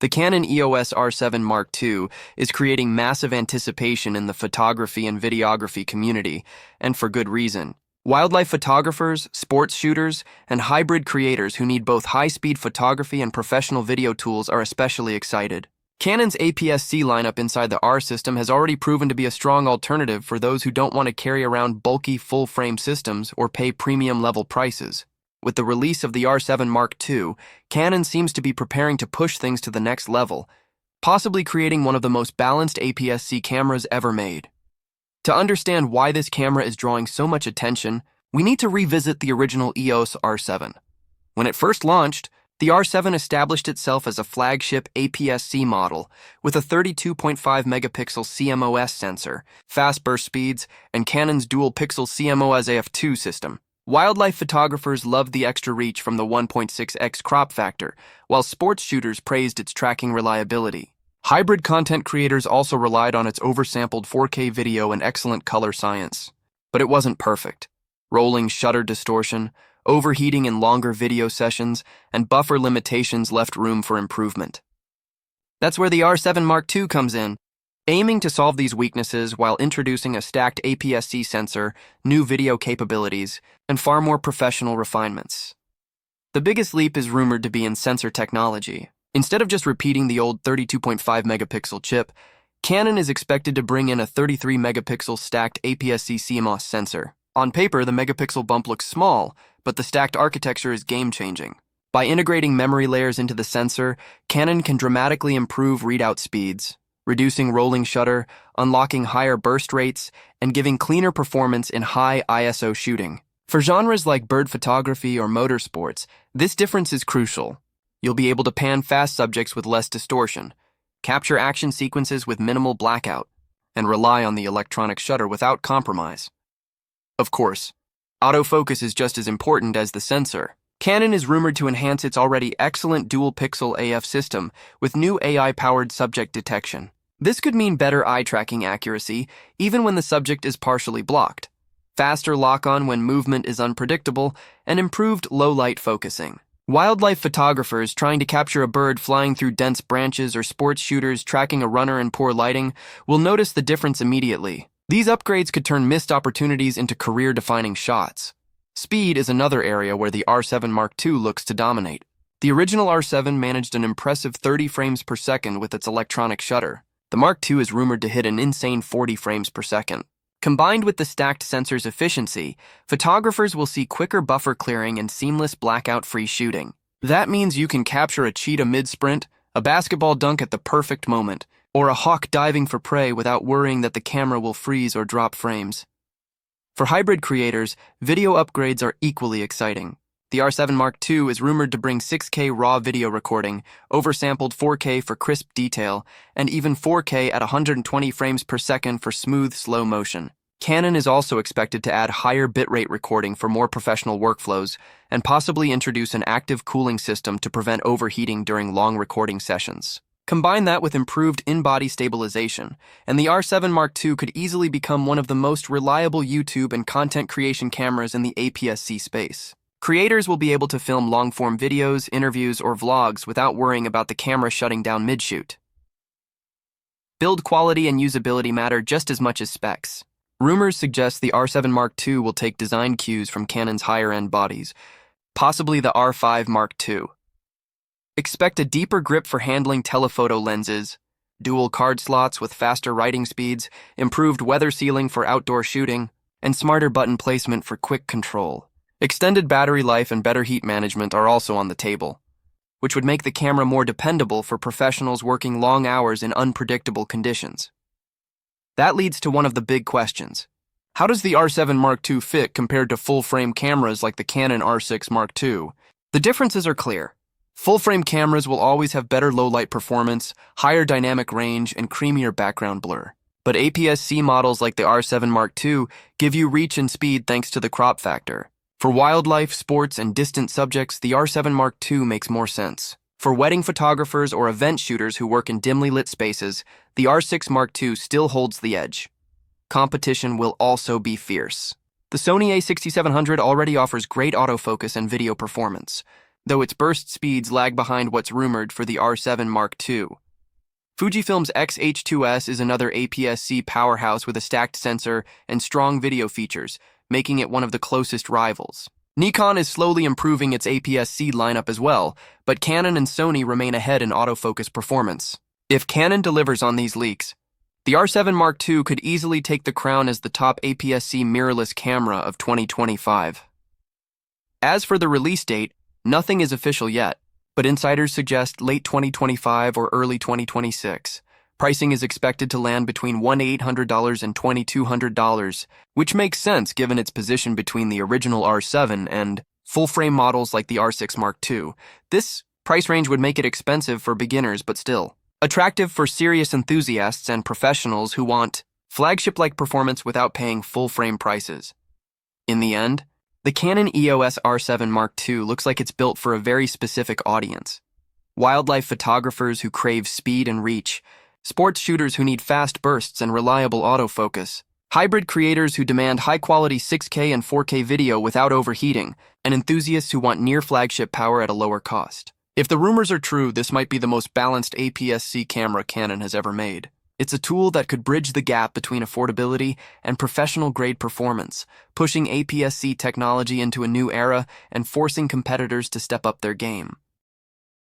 The Canon EOS R7 Mark II is creating massive anticipation in the photography and videography community, and for good reason. Wildlife photographers, sports shooters, and hybrid creators who need both high-speed photography and professional video tools are especially excited. Canon's APS-C lineup inside the R system has already proven to be a strong alternative for those who don't want to carry around bulky full-frame systems or pay premium-level prices. With the release of the R7 Mark II, Canon seems to be preparing to push things to the next level, possibly creating one of the most balanced APS-C cameras ever made. To understand why this camera is drawing so much attention, we need to revisit the original EOS R7. When it first launched, the R7 established itself as a flagship APS-C model with a 32.5 megapixel CMOS sensor, fast burst speeds, and Canon's dual-pixel CMOS AF2 system. Wildlife photographers loved the extra reach from the 1.6x crop factor, while sports shooters praised its tracking reliability. Hybrid content creators also relied on its oversampled 4K video and excellent color science. But it wasn't perfect. Rolling shutter distortion, overheating in longer video sessions, and buffer limitations left room for improvement. That's where the R7 Mark II comes in, aiming to solve these weaknesses while introducing a stacked APS-C sensor, new video capabilities, and far more professional refinements. The biggest leap is rumored to be in sensor technology. Instead of just repeating the old 32.5 megapixel chip, Canon is expected to bring in a 33 megapixel stacked APS-C CMOS sensor. On paper, the megapixel bump looks small, but the stacked architecture is game-changing. By integrating memory layers into the sensor, Canon can dramatically improve readout speeds, reducing rolling shutter, unlocking higher burst rates, and giving cleaner performance in high ISO shooting. For genres like bird photography or motorsports, this difference is crucial. You'll be able to pan fast subjects with less distortion, capture action sequences with minimal blackout, and rely on the electronic shutter without compromise. Of course, autofocus is just as important as the sensor. Canon is rumored to enhance its already excellent dual-pixel AF system with new AI-powered subject detection. This could mean better eye-tracking accuracy, even when the subject is partially blocked, faster lock-on when movement is unpredictable, and improved low-light focusing. Wildlife photographers trying to capture a bird flying through dense branches or sports shooters tracking a runner in poor lighting will notice the difference immediately. These upgrades could turn missed opportunities into career-defining shots. Speed is another area where the R7 Mark II looks to dominate. The original R7 managed an impressive 30 frames per second with its electronic shutter. The Mark II is rumored to hit an insane 40 frames per second. Combined with the stacked sensor's efficiency, photographers will see quicker buffer clearing and seamless blackout-free shooting. That means you can capture a cheetah mid-sprint, a basketball dunk at the perfect moment, or a hawk diving for prey without worrying that the camera will freeze or drop frames. For hybrid creators, video upgrades are equally exciting. The R7 Mark II is rumored to bring 6K raw video recording, oversampled 4K for crisp detail, and even 4K at 120 frames per second for smooth slow motion. Canon is also expected to add higher bitrate recording for more professional workflows, and possibly introduce an active cooling system to prevent overheating during long recording sessions. Combine that with improved in-body stabilization, and the R7 Mark II could easily become one of the most reliable YouTube and content creation cameras in the APS-C space. Creators will be able to film long-form videos, interviews, or vlogs without worrying about the camera shutting down mid-shoot. Build quality and usability matter just as much as specs. Rumors suggest the R7 Mark II will take design cues from Canon's higher-end bodies, possibly the R5 Mark II. Expect a deeper grip for handling telephoto lenses, dual card slots with faster writing speeds, improved weather sealing for outdoor shooting, and smarter button placement for quick control. Extended battery life and better heat management are also on the table, which would make the camera more dependable for professionals working long hours in unpredictable conditions. That leads to one of the big questions. How does the R7 Mark II fit compared to full-frame cameras like the Canon R6 Mark II? The differences are clear. Full-frame cameras will always have better low-light performance, higher dynamic range, and creamier background blur. But APS-C models like the R7 Mark II give you reach and speed thanks to the crop factor. For wildlife, sports, and distant subjects, the R7 Mark II makes more sense. For wedding photographers or event shooters who work in dimly lit spaces, the R6 Mark II still holds the edge. Competition will also be fierce. The Sony a6700 already offers great autofocus and video performance, though its burst speeds lag behind what's rumored for the R7 Mark II. Fujifilm's X-H2S is another APS-C powerhouse with a stacked sensor and strong video features, making it one of the closest rivals. Nikon is slowly improving its APS-C lineup as well, but Canon and Sony remain ahead in autofocus performance. If Canon delivers on these leaks, the R7 Mark II could easily take the crown as the top APS-C mirrorless camera of 2025. As for the release date, nothing is official yet, but insiders suggest late 2025 or early 2026. Pricing is expected to land between $1,800 and $2,200, which makes sense given its position between the original R7 and full-frame models like the R6 Mark II. This price range would make it expensive for beginners, but still attractive for serious enthusiasts and professionals who want flagship-like performance without paying full-frame prices. In the end, the Canon EOS R7 Mark II looks like it's built for a very specific audience. Wildlife photographers who crave speed and reach, sports shooters who need fast bursts and reliable autofocus, hybrid creators who demand high-quality 6K and 4K video without overheating, and enthusiasts who want near-flagship power at a lower cost. If the rumors are true, this might be the most balanced APS-C camera Canon has ever made. It's a tool that could bridge the gap between affordability and professional-grade performance, pushing APS-C technology into a new era and forcing competitors to step up their game.